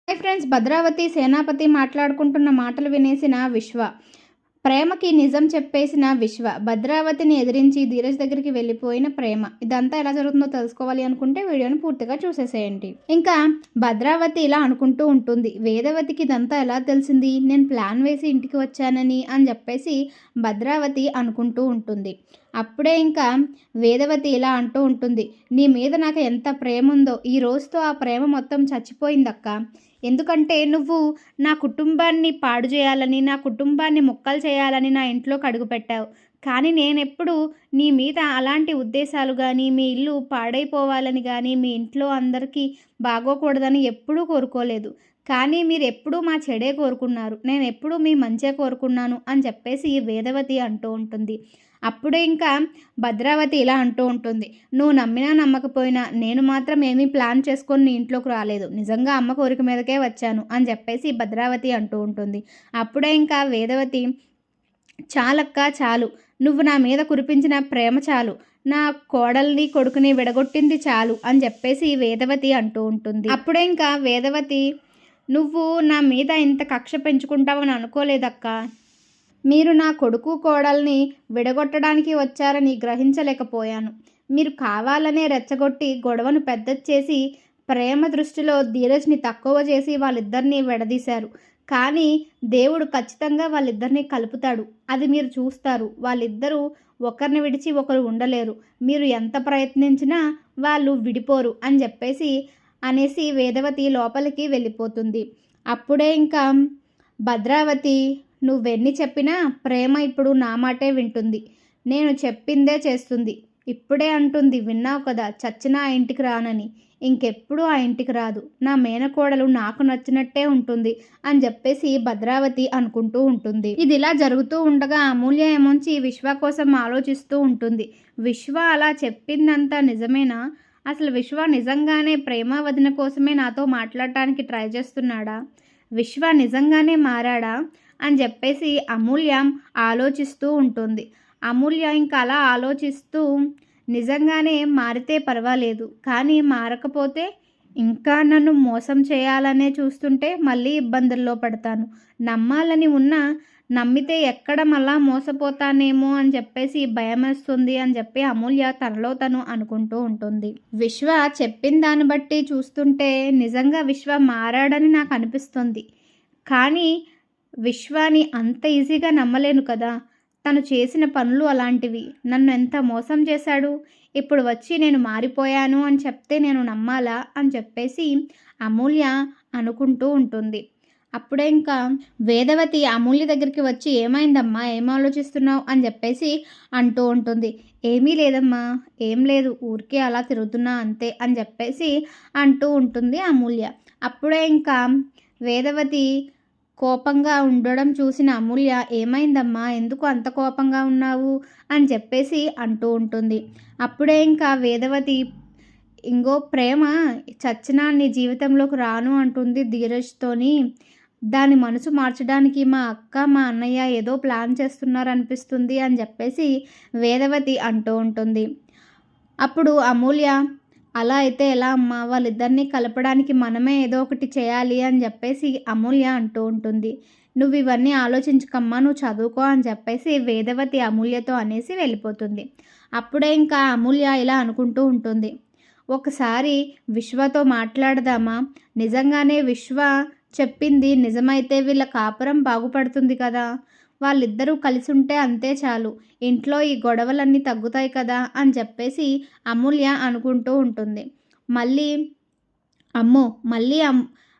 Hi friends, Bhadravati సేనాపతి మాట్లాడుకుంటున్న మాటలు వినేసిన విశ్వ, ప్రేమకి నిజం చెప్పేసిన విశ్వ, భద్రావతిని ఎదిరించి ధీరజ్ దగ్గరికి వెళ్ళిపోయిన ప్రేమ. ఇదంతా ఎలా జరుగుతుందో తెలుసుకోవాలి అనుకుంటే వీడియోని పూర్తిగా చూసేసేయండి. ఇంకా భద్రావతి ఇలా అనుకుంటూ ఉంటుంది, వేదవతికి ఇదంతా ఎలా తెలిసింది, నేను ప్లాన్ వేసి ఇంటికి వచ్చానని అని చెప్పేసి భద్రావతి అనుకుంటూ ఉంటుంది. అప్పుడే ఇంకా వేదవతి ఇలా అంటూ ఉంటుంది, నీ మీద నాకు ఎంత ప్రేమ ఉందో ఈ రోజుతో ఆ ప్రేమ మొత్తం చచ్చిపోయిందక్క. ఎందుకంటే నువ్వు నా కుటుంబాన్ని పాడు చేయాలని, నా కుటుంబాన్ని ముక్కలు చేయాలని నా ఇంట్లోకి అడుగుపెట్టావు. కానీ నేనెప్పుడు నీ మీద అలాంటి ఉద్దేశాలు కానీ, మీ ఇల్లు పాడైపోవాలని కానీ, మీ ఇంట్లో అందరికీ బాగోకూడదని ఎప్పుడూ కోరుకోలేదు. కానీ మీరెప్పుడూ మా చెడే కోరుకున్నారు. నేనెప్పుడూ మీ మంచే కోరుకున్నాను అని చెప్పేసి వేదవతి అంటూ ఉంటుంది. అప్పుడే ఇంకా భద్రావతి ఇలా అంటూ ఉంటుంది, నువ్వు నమ్మినా నమ్మకపోయినా నేను మాత్రం ఏమీ ప్లాన్ చేసుకొని నీ ఇంట్లోకి రాలేదు. నిజంగా అమ్మ కోరిక మీదకే వచ్చాను అని చెప్పేసి భద్రావతి అంటూ ఉంటుంది. అప్పుడే ఇంకా వేదవతి, చాలక్క చాలు, నువ్వు నా మీద కురిపించిన ప్రేమ చాలు, నా కోడల్ని కొడుకుని విడగొట్టింది చాలు అని చెప్పేసి వేదవతి అంటూ ఉంటుంది. అప్పుడే ఇంకా వేదవతి, నువ్వు నా మీద ఇంత కక్ష పెంచుకుంటావని అనుకోలేదక్క. మీరు నా కొడుకు కోడల్ని విడగొట్టడానికి వచ్చారని గ్రహించలేకపోయాను. మీరు కావాలనే రెచ్చగొట్టి గొడవను పెద్దది చేసి ప్రేమ దృష్టిలో ధీరజ్ని తక్కువ చేసి వాళ్ళిద్దరినీ విడదీశారు. కానీ దేవుడు ఖచ్చితంగా వాళ్ళిద్దరినీ కలుపుతాడు. అది మీరు చూస్తారు. వాళ్ళిద్దరూ ఒకరిని విడిచి ఒకరు ఉండలేరు. మీరు ఎంత ప్రయత్నించినా వాళ్ళు విడిపోరు అని చెప్పేసి అనేసి వేదవతి లోపలికి వెళ్ళిపోతుంది. అప్పుడే ఇంకా భద్రావతి, నువ్వెన్ని చెప్పినా ప్రేమ ఇప్పుడు నా మాటే వింటుంది. నేను చెప్పిందే చేస్తుంది. ఇప్పుడే అంటుంది, విన్నావు కదా, చచ్చినా ఆ ఇంటికి రానని. ఇంకెప్పుడు ఆ ఇంటికి రాదు. నా మేనకోడలు నాకు నచ్చినట్టే ఉంటుంది అని చెప్పేసి భద్రావతి అనుకుంటూ ఉంటుంది. ఇది ఇలా జరుగుతూ ఉండగా అమూల్య ఏమొంచి విశ్వ కోసం ఆలోచిస్తూ ఉంటుంది. విశ్వ అలా చెప్పిందంతా నిజమేనా? అసలు విశ్వ నిజంగానే ప్రేమ వదిన కోసమే నాతో మాట్లాడటానికి ట్రై చేస్తున్నాడా? విశ్వ నిజంగానే మారాడా అని చెప్పేసి అమూల్య ఆలోచిస్తూ ఉంటుంది. అమూల్య ఇంకా అలా ఆలోచిస్తూ, నిజంగానే మారితే పర్వాలేదు, కానీ మారకపోతే ఇంకా నన్ను మోసం చేయాలనే చూస్తుంటే మళ్ళీ ఇబ్బందుల్లో పడతాను. నమ్మాలని ఉన్నా నమ్మితే ఎక్కడ మళ్ళా మోసపోతానేమో అని చెప్పేసి భయమేస్తుంది అని చెప్పి అమూల్య తనలో తను అనుకుంటూ ఉంటుంది. విశ్వ చెప్పిన దాన్ని బట్టి చూస్తుంటే నిజంగా విశ్వ మారాడని నాకు అనిపిస్తుంది. కానీ విశ్వాని అంత ఈజీగా నమ్మలేను కదా. తను చేసిన పనులు అలాంటివి. నన్ను ఎంత మోసం చేశాడు. ఇప్పుడు వచ్చి నేను మారిపోయాను అని చెప్తే నేను నమ్మాలా అని చెప్పేసి అమూల్య అనుకుంటూ ఉంటుంది. అప్పుడే ఇంకా వేదవతి అమూల్య దగ్గరికి వచ్చి, ఏమైందమ్మా, ఏం ఆలోచిస్తున్నావు అని చెప్పేసి అంటూ ఉంటుంది. ఏమీ లేదమ్మా, ఏం లేదు, ఊరికే అలా తిరుగుతున్నా అంతే అని చెప్పేసి అంటూ ఉంటుంది అమూల్య. అప్పుడే ఇంకా వేదవతి కోపంగా ఉండడం చూసిన అమూల్య, ఏమైందమ్మా, ఎందుకు అంత కోపంగా ఉన్నావు అని చెప్పేసి అంటూ ఉంటుంది. అప్పుడే ఇంకా వేదవతి, ఇంగో ప్రేమ చచ్చినా నీ జీవితంలోకి రాను అంటుంది ధీరజ్తోని. దాని మనసు మార్చడానికి మా అక్క మా అన్నయ్య ఏదో ప్లాన్ చేస్తున్నారనిపిస్తుంది అని చెప్పేసి వేదవతి అంటూ ఉంటుంది. అప్పుడు అమూల్య, అలా అయితే ఎలా అమ్మా, వాళ్ళిద్దరినీ కలపడానికి మనమే ఏదో ఒకటి చేయాలి అని చెప్పేసి అమూల్య అంటూ ఉంటుంది. నువ్వు ఇవన్నీ ఆలోచించుకమ్మా, నువ్వు చదువుకో అని చెప్పేసి వేదవతి అమూల్యతో అనేసి వెళ్ళిపోతుంది. అప్పుడే ఇంకా అమూల్య ఇలా అనుకుంటూ ఉంటుంది, ఒకసారి విశ్వతో మాట్లాడదామా, నిజంగానే విశ్వ చెప్పింది నిజమైతే వీళ్ళ కాపురం బాగుపడుతుంది కదా, వాళ్ళిద్దరూ కలిసి ఉంటే అంతే చాలు, ఇంట్లో ఈ గొడవలన్నీ తగ్గుతాయి కదా అని చెప్పేసి అమూల్య అనుకుంటూ ఉంటుంది. మళ్ళీ అమ్మో, మళ్ళీ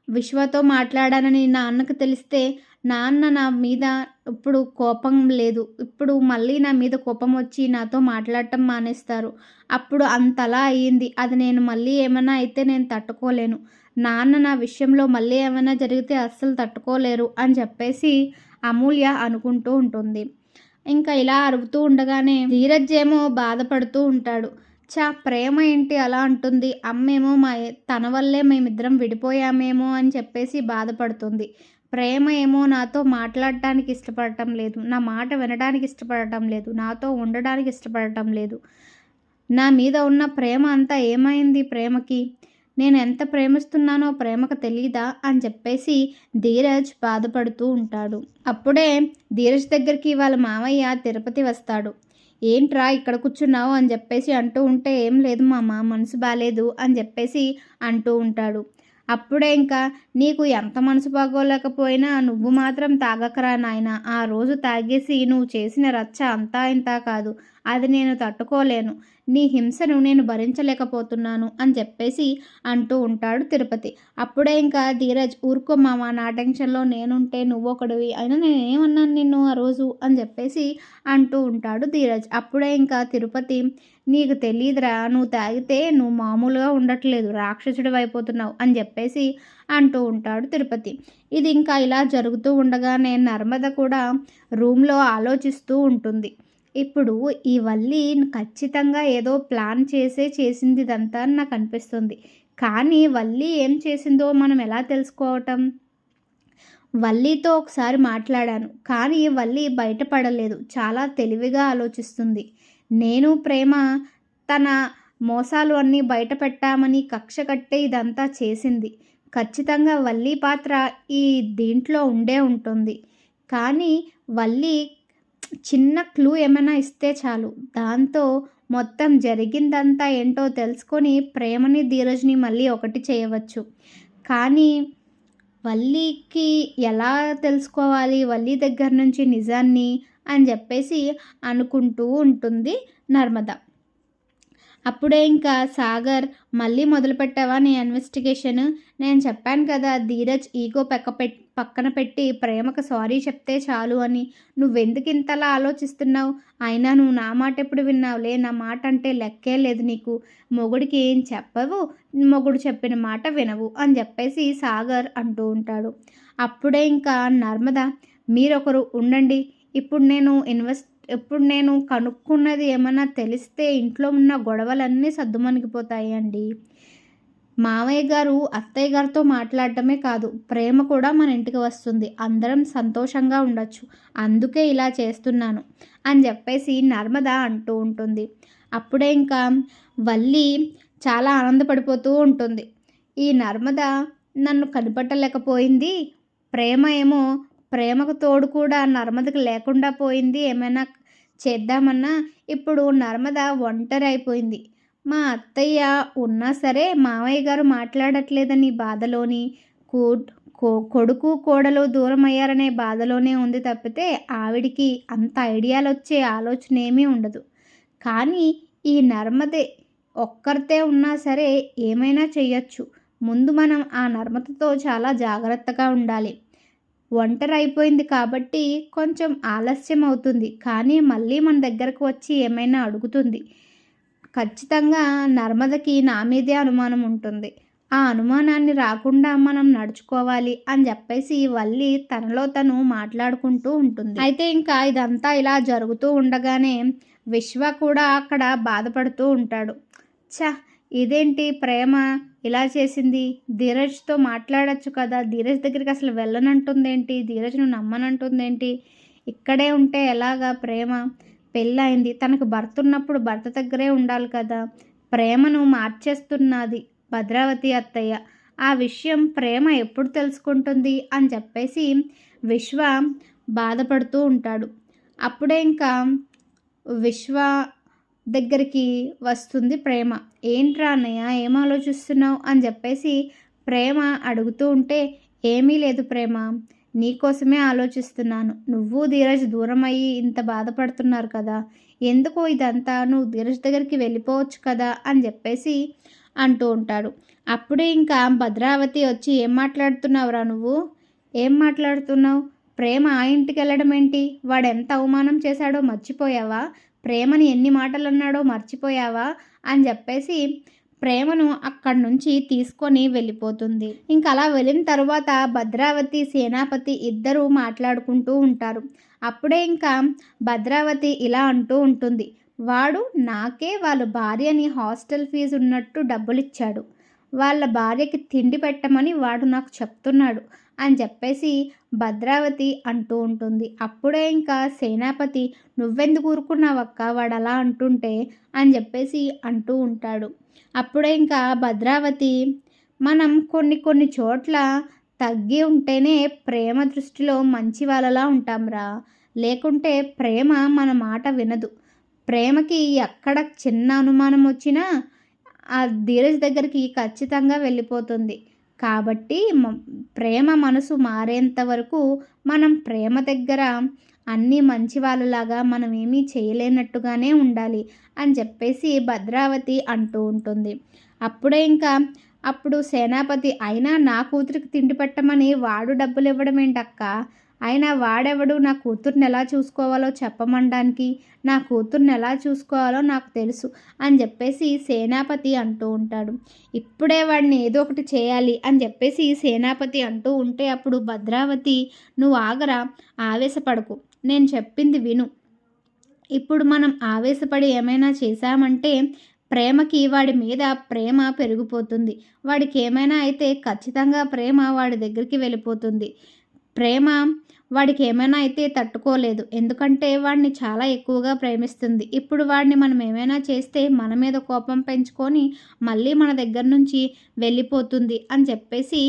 విశ్వతో మాట్లాడానని నాన్నకు తెలిస్తే నాన్న నా మీద ఇప్పుడు కోపం లేదు, ఇప్పుడు మళ్ళీ నా మీద కోపం వచ్చి నాతో మాట్లాడటం మానేస్తారు. అప్పుడు అంతలా అయ్యింది, అది నేను మళ్ళీ ఏమైనా అయితే నేను తట్టుకోలేను. నాన్న నా విషయంలో మళ్ళీ ఏమైనా జరిగితే అస్సలు తట్టుకోలేరు అని చెప్పేసి అమూల్య అనుకుంటూ ఉంటుంది. ఇంకా ఇలా అరుపుతూ ఉండగానే ధీరజ్ ఏమో బాధపడుతూ ఉంటాడు. ప్రేమ ఏంటి అలా అంటుంది, అమ్మేమో తన వల్లే మేమిద్దరం విడిపోయామేమో అని చెప్పేసి బాధపడుతుంది. ప్రేమ ఏమో నాతో మాట్లాడటానికి ఇష్టపడటం లేదు, నా మాట వినడానికి ఇష్టపడటం లేదు, నాతో ఉండడానికి ఇష్టపడటం లేదు. నా మీద ఉన్న ప్రేమ అంతా ఏమైంది ప్రేమకి? నేను ఎంత ప్రేమిస్తున్నానో ప్రేమకు తెలీదా అని చెప్పేసి ధీరజ్ బాధపడుతూ ఉంటాడు. అప్పుడే ధీరజ్ దగ్గరికి వాళ్ళ మామయ్య తిరుపతి వస్తాడు. ఏంట్రా ఇక్కడ కూర్చున్నావు అని చెప్పేసి అంటూ ఉంటే, ఏం లేదు మామ, మనసు బాలేదు అని చెప్పేసి అంటూ ఉంటాడు. అప్పుడే ఇంకా, నీకు ఎంత మనసు బాగోలేకపోయినా నువ్వు మాత్రం తాగకరా నాయనా, ఆ రోజు తాగేసి నువ్వు చేసిన రచ్చ అంతా ఇంతా కాదు, అది నేను తట్టుకోలేను, నీ హింసను నేను భరించలేకపోతున్నాను అని చెప్పేసి అంటూ ఉంటాడు తిరుపతి. అప్పుడే ఇంకా ధీరజ్, ఊరుకో మామ, నా టెన్షన్లో నేనుంటే నువ్వొకడివి, అయినా నేనేమన్నాను నిన్ను ఆ రోజు అని చెప్పేసి అంటూ ఉంటాడు ధీరజ్. అప్పుడే ఇంకా తిరుపతి, నీకు తెలీదురా, నువ్వు తాగితే నువ్వు మామూలుగా ఉండట్లేదు, రాక్షసుడివి అయిపోతున్నావు అని చెప్పేసి అంటూ ఉంటాడు తిరుపతి. ఇది ఇంకా ఇలా జరుగుతూ ఉండగానే నర్మద కూడా రూమ్లో ఆలోచిస్తూ ఉంటుంది. ఇప్పుడు ఈ వల్లి ఖచ్చితంగా ఏదో ప్లాన్ చేసింది ఇదంతా అని నాకు అనిపిస్తుంది. కానీ వల్లి ఏం చేసిందో మనం ఎలా తెలుసుకోవటం? వల్లితో ఒకసారి మాట్లాడాను, కానీ వల్లి బయటపడలేదు, చాలా తెలివిగా ఆలోచిస్తుంది. నేను ప్రేమ తన మోసాలు అన్నీ బయట పెట్టామని కక్ష కట్టే ఇదంతా చేసింది. ఖచ్చితంగా వల్లి పాత్ర ఈ దీంట్లో ఉండే ఉంటుంది. కానీ వల్లి చిన్న క్లూ ఏమైనా ఇస్తే చాలు, దాంతో మొత్తం జరిగిందంతా ఏంటో తెలుసుకొని ప్రేమని ధీరజ్ని మళ్ళీ ఒకటి చేయవచ్చు. కానీ వల్లికి ఎలా తెలుసుకోవాలి వల్లి దగ్గర నుంచి నిజాన్ని అని చెప్పేసి అనుకుంటూ ఉంటుంది నర్మద. అప్పుడే ఇంకా సాగర్, మళ్ళీ మొదలుపెట్టావా నీ ఇన్వెస్టిగేషన్? నేను చెప్పాను కదా ధీరజ్ ఈగో పక్కన పెట్టి ప్రేమకు సారీ చెప్తే చాలు అని. నువ్వెందుకు ఇంతలా ఆలోచిస్తున్నావు? అయినా నువ్వు నా మాట ఎప్పుడు విన్నావులే, నా మాట అంటే లెక్కే లేదు నీకు, మొగుడికి ఏం చెప్పవు, మొగుడు చెప్పిన మాట వినవు అని చెప్పేసి సాగర్ అంటూ ఉంటాడు. అప్పుడే ఇంకా నర్మద, మీరొకరు ఉండండి, ఇప్పుడు నేను కనుక్కున్నది ఏమన్నా తెలిస్తే ఇంట్లో ఉన్న గొడవలన్నీ సద్దుమణిగిపోతాయి అండి. మామయ్య గారు అత్తయ్య గారితో మాట్లాడటమే కాదు, ప్రేమ కూడా మన ఇంటికి వస్తుంది, అందరం సంతోషంగా ఉండొచ్చు, అందుకే ఇలా చేస్తున్నాను అని చెప్పేసి నర్మద అంటూ ఉంటుంది. అప్పుడే ఇంకా వల్లి చాలా ఆనందపడిపోతూ ఉంటుంది. ఈ నర్మద నన్ను కనిపెట్టలేకపోయింది, ప్రేమకు తోడు కూడా నర్మదకు లేకుండా పోయింది, ఏమైనా చేద్దామన్నా ఇప్పుడు నర్మద ఒంటరి అయిపోయింది. మా అత్తయ్య ఉన్నా సరే మామయ్య గారు మాట్లాడట్లేదని బాధలోని, కొడుకు కోడలు దూరం అయ్యారనే బాధలోనే ఉంది తప్పితే ఆవిడికి అంత ఐడియాలు వచ్చే ఆలోచన ఏమీ ఉండదు. కానీ ఈ నర్మదే ఒక్కరితే ఉన్నా సరే ఏమైనా చెయ్యొచ్చు. ముందు మనం ఆ నర్మదతో చాలా జాగ్రత్తగా ఉండాలి. ఒంటరి అయిపోయింది కాబట్టి కొంచెం ఆలస్యం అవుతుంది, కానీ మళ్ళీ మన దగ్గరకు వచ్చి ఏమైనా అడుగుతుంది. ఖచ్చితంగా నర్మదకి నా మీదే అనుమానం ఉంటుంది, ఆ అనుమానాన్ని రాకుండా మనం నడుచుకోవాలి అని చెప్పేసి వల్లి తనలో తను మాట్లాడుకుంటూ ఉంటుంది. అయితే ఇంకా ఇదంతా ఇలా జరుగుతూ ఉండగానే విశ్వ కూడా అక్కడ బాధపడుతూ ఉంటాడు. ఇదేంటి ప్రేమ ఇలా చేసింది, ధీరజ్తో మాట్లాడచ్చు కదా, ధీరజ్ దగ్గరికి అసలు వెళ్ళనంటుందేంటి, ధీరజ్ను నమ్మనంటుందేంటి, ఇక్కడే ఉంటే ఎలాగా, ప్రేమ పెళ్ళయింది, తనకు భర్త ఉన్నప్పుడు భర్త దగ్గరే ఉండాలి కదా, ప్రేమను మార్చేస్తున్నది భద్రావతి అత్తయ్య, ఆ విషయం ప్రేమ ఎప్పుడు తెలుసుకుంటుంది అని చెప్పేసి విశ్వ బాధపడుతూ ఉంటాడు. అప్పుడే ఇంకా విశ్వ దగ్గరికి వస్తుంది ప్రేమ. ఏంట్రా అన్నయ్య, ఏం ఆలోచిస్తున్నావు అని చెప్పేసి ప్రేమ అడుగుతూ ఉంటే, ఏమీ లేదు ప్రేమ, నీకోసమే ఆలోచిస్తున్నాను, నువ్వు ధీరజ్ దూరం అయ్యి ఇంత బాధపడుతున్నారు కదా, ఎందుకో ఇదంతా, నువ్వు ధీరజ్ దగ్గరికి వెళ్ళిపోవచ్చు కదా అని చెప్పేసి అంటూ ఉంటాడు. అప్పుడే ఇంకా భద్రావతి వచ్చి, ఏం మాట్లాడుతున్నావురా నువ్వు, ఏం మాట్లాడుతున్నావు, ప్రేమ ఆ ఇంటికి వెళ్ళడం ఏంటి, వాడు ఎంత అవమానం చేశాడో మర్చిపోయావా, ప్రేమని ఎన్ని మాటలు అన్నాడో మర్చిపోయావా అని చెప్పేసి ప్రేమను అక్కడి నుంచి తీసుకొని వెళ్ళిపోతుంది. ఇంకా అలా వెళ్ళిన తర్వాత భద్రావతి సేనాపతి ఇద్దరూ మాట్లాడుకుంటూ ఉంటారు. అప్పుడే ఇంకా భద్రావతి ఇలా అంటూ ఉంటుంది, వాడు నాకే వాళ్ళ భార్యని హాస్టల్ ఫీజు ఉన్నట్టు డబ్బులు ఇచ్చాడు, వాళ్ళ భార్యకి తిండి పెట్టమని వాడు నాకు చెప్తున్నాడు అని చెప్పేసి భద్రావతి అంటూ ఉంటుంది. అప్పుడే ఇంకా సేనాపతి, నువ్వెందుకు ఊరుకున్నావక్క, వాడు అలా అంటుంటే అని చెప్పేసి అంటూ ఉంటాడు. అప్పుడే ఇంకా భద్రావతి, మనం కొన్ని చోట్ల తగ్గి ఉంటేనే ప్రేమ దృష్టిలో మంచి వాళ్ళలా ఉంటాంరా. లేకుంటే ప్రేమ మన మాట వినదు. ప్రేమకి ఎక్కడ చిన్న అనుమానం వచ్చినా ఆ ధీరజ్ దగ్గరికి ఖచ్చితంగా వెళ్ళిపోతుంది. కాబట్టి ప్రేమ మనసు మారేంత వరకు మనం ప్రేమ దగ్గర అన్నీ మంచి వాళ్ళలాగా మనం ఏమీ చేయలేనట్టుగానే ఉండాలి అని చెప్పేసి భద్రావతి అంటూ ఉంటుంది. అప్పుడే ఇంకా అప్పుడు సేనాపతి, అయినా నా కూతురికి తిండి పెట్టమని వాడు డబ్బులు ఇవ్వడం ఏంటక్క? అయినా వాడెవడు నా కూతుర్ని ఎలా చూసుకోవాలో చెప్పమనడానికి? నా కూతుర్ని ఎలా చూసుకోవాలో నాకు తెలుసు అని చెప్పేసి సేనాపతి అంటూ ఉంటాడు. ఇప్పుడే వాడిని ఏదో ఒకటి చేయాలి అని చెప్పేసి సేనాపతి అంటూ ఉంటే అప్పుడు భద్రావతి, నువ్వు ఆగరా, ఆవేశపడకు, నేను చెప్పింది విను. ఇప్పుడు మనం ఆవేశపడి ఏమైనా చేశామంటే ప్రేమకి వాడి మీద ప్రేమ పెరిగిపోతుంది. వాడికి ఏమైనా అయితే ఖచ్చితంగా ప్రేమ వాడి దగ్గరికి వెళ్ళిపోతుంది. ప్రేమ వాడికి ఏమైనా అయితే తట్టుకోలేదు. ఎందుకంటే వాడిని చాలా ఎక్కువగా ప్రేమిస్తుంది. ఇప్పుడు వాడిని మనం ఏమైనా చేస్తే మన మీద కోపం పెంచుకొని మళ్ళీ మన దగ్గర నుంచి వెళ్ళిపోతుంది అని చెప్పేసి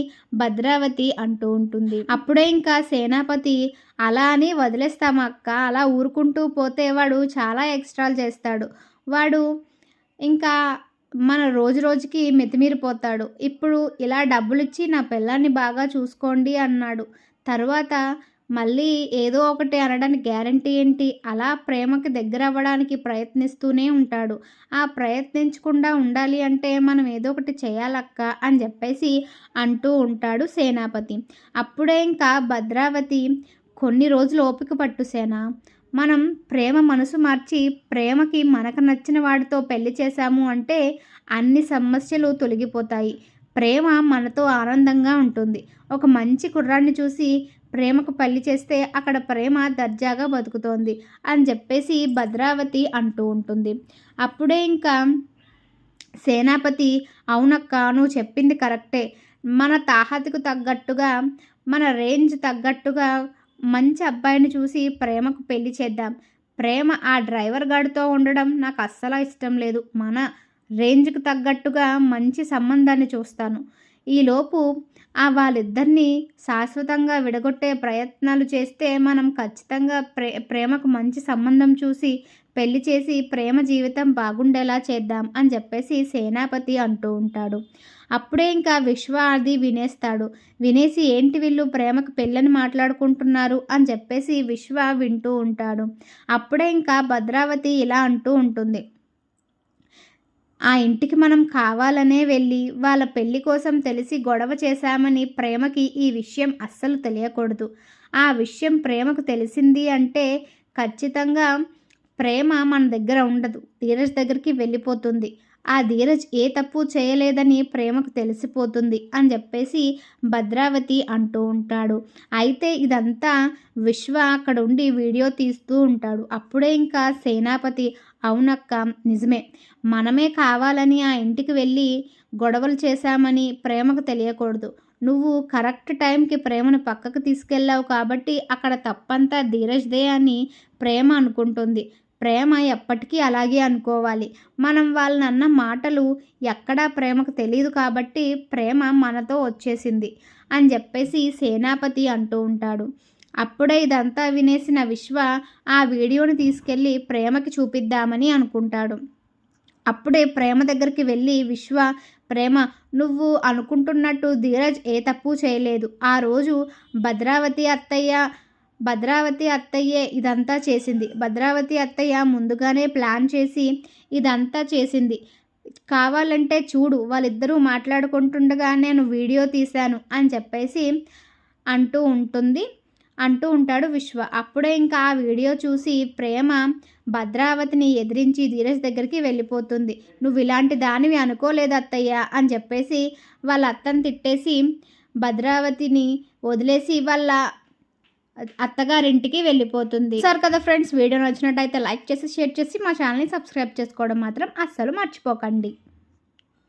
భద్రావతి అంటూ ఉంటుంది. అప్పుడే ఇంకా సేనాపతి, అలా అని వదిలేస్తామా అక్క? అలా ఊరుకుంటూ పోతే వాడు చాలా ఎక్స్ట్రాలు చేస్తాడు. వాడు ఇంకా మన రోజు రోజుకి మితిమీరిపోతాడు. ఇప్పుడు ఇలా డబ్బులిచ్చి నా పిల్లాన్ని బాగా చూసుకోండి అన్నాడు. తర్వాత మళ్ళీ ఏదో ఒకటి అనడానికి గ్యారంటీ ఏంటి? అలా ప్రేమకి దగ్గర అవ్వడానికి ప్రయత్నిస్తూనే ఉంటాడు. ఆ ప్రయత్నించకుండా ఉండాలి అంటే మనం ఏదో ఒకటి చేయాలక్క అని చెప్పేసి అంటూ ఉంటాడు సేనాపతి. అప్పుడే ఇంకా భద్రావతి, కొన్ని రోజులు ఓపిక పట్టు సేన, మనం ప్రేమ మనసు మార్చి ప్రేమకి మనకు నచ్చిన వాడితో పెళ్లి చేశాము అంటే అన్ని సమస్యలు తొలగిపోతాయి. ప్రేమ మనతో ఆనందంగా ఉంటుంది. ఒక మంచి కుర్రాన్ని చూసి ప్రేమకు పెళ్లి చేస్తే అక్కడ ప్రేమ దర్జాగా బతుకుతోంది అని చెప్పేసి భద్రావతి అంటూ ఉంటుంది. అప్పుడే ఇంకా సేనాపతి, అవునక్క, నువ్వు చెప్పింది కరెక్టే. మన తాహతుకు తగ్గట్టుగా, మన రేంజ్ తగ్గట్టుగా మంచి అబ్బాయిని చూసి ప్రేమకు పెళ్లి చేద్దాం. ప్రేమ ఆ డ్రైవర్ గాడితో ఉండడం నాకు అస్సలు ఇష్టం లేదు. మన రేంజ్కి తగ్గట్టుగా మంచి సంబంధాన్ని చూస్తాను. ఈలోపు వాళ్ళిద్దరినీ శాశ్వతంగా విడగొట్టే ప్రయత్నాలు చేస్తే మనం ఖచ్చితంగా ప్రేమకు మంచి సంబంధం చూసి పెళ్లి చేసి ప్రేమ జీవితం బాగుండేలా చేద్దాం అని చెప్పేసి సేనాపతి అంటూ ఉంటాడు. అప్పుడే ఇంకా విశ్వ అది వినేస్తాడు. వినేసి ఏంటి వీళ్ళు ప్రేమకు పెళ్ళని మాట్లాడుకుంటున్నారు అని చెప్పేసి విశ్వ వింటూ ఉంటాడు. అప్పుడే ఇంకా భద్రావతి ఇలా అంటూ ఉంటుంది, ఆ ఇంటికి మనం కావాలనే వెళ్ళి వాళ్ళ పెళ్లి కోసం తెలిసి గొడవ చేశామని ప్రేమకి ఈ విషయం అస్సలు తెలియకూడదు. ఆ విషయం ప్రేమకు తెలిసింది అంటే ఖచ్చితంగా ప్రేమ మన దగ్గర ఉండదు, ధీరజ్ దగ్గరికి వెళ్ళిపోతుంది. ఆ ధీరజ్ ఏ తప్పు చేయలేదని ప్రేమకు తెలిసిపోతుంది అని చెప్పేసి భద్రావతి అంటూ ఉంటాడు. అయితే ఇదంతా విశ్వ అక్కడ ఉండి వీడియో తీస్తూ ఉంటాడు. అప్పుడే ఇంకా సేనాపతి, అవునక్క, నిజమే, మనమే కావాలని ఆ ఇంటికి వెళ్ళి గొడవలు చేశామని ప్రేమకు తెలియకూడదు. నువ్వు కరెక్ట్ టైంకి ప్రేమను పక్కకు తీసుకెళ్ళావు కాబట్టి అక్కడ తప్పంతా ధీరజ్దే అని ప్రేమ అనుకుంటుంది. ప్రేమ ఎప్పటికీ అలాగే అనుకోవాలి. మనం వాళ్ళని అన్న మాటలు ఎక్కడా ప్రేమకు తెలియదు కాబట్టి ప్రేమ మనతో వచ్చేసింది అని చెప్పేసి సేనాపతి అంటూ ఉంటాడు. అప్పుడే ఇదంతా వినేసిన విశ్వ ఆ వీడియోని తీసుకెళ్ళి ప్రేమకి చూపిద్దామని అనుకుంటాడు. అప్పుడే ప్రేమ దగ్గరికి వెళ్ళి విశ్వ, ప్రేమ, నువ్వు అనుకుంటున్నట్టు ధీరజ్ ఏ తప్పు చేయలేదు. ఆ రోజు భద్రావతి అత్తయ్యే ఇదంతా చేసింది. భద్రావతి అత్తయ్య ముందుగానే ప్లాన్ చేసి ఇదంతా చేసింది. కావాలంటే చూడు, వాళ్ళిద్దరూ మాట్లాడుకుంటుండగా నేను వీడియో తీశాను అని చెప్పేసి అంటూ ఉంటాడు విశ్వ. అప్పుడే ఇంకా ఆ వీడియో చూసి ప్రేమ భద్రావతిని ఎదిరించి ధీరజ్ దగ్గరికి వెళ్ళిపోతుంది. నువ్వు ఇలాంటి దానివి అనుకోలేదు అత్తయ్య అని చెప్పేసి వాళ్ళ అత్తని తిట్టేసి భద్రావతిని వదిలేసి వాళ్ళ అత్తగారింటికి వెళ్ళిపోతుంది. సరే కదా ఫ్రెండ్స్, వీడియో నచ్చినట్టయితే లైక్ చేసి షేర్ చేసి మా ఛానల్ని సబ్స్క్రైబ్ చేసుకోవడం మాత్రం అస్సలు మర్చిపోకండి.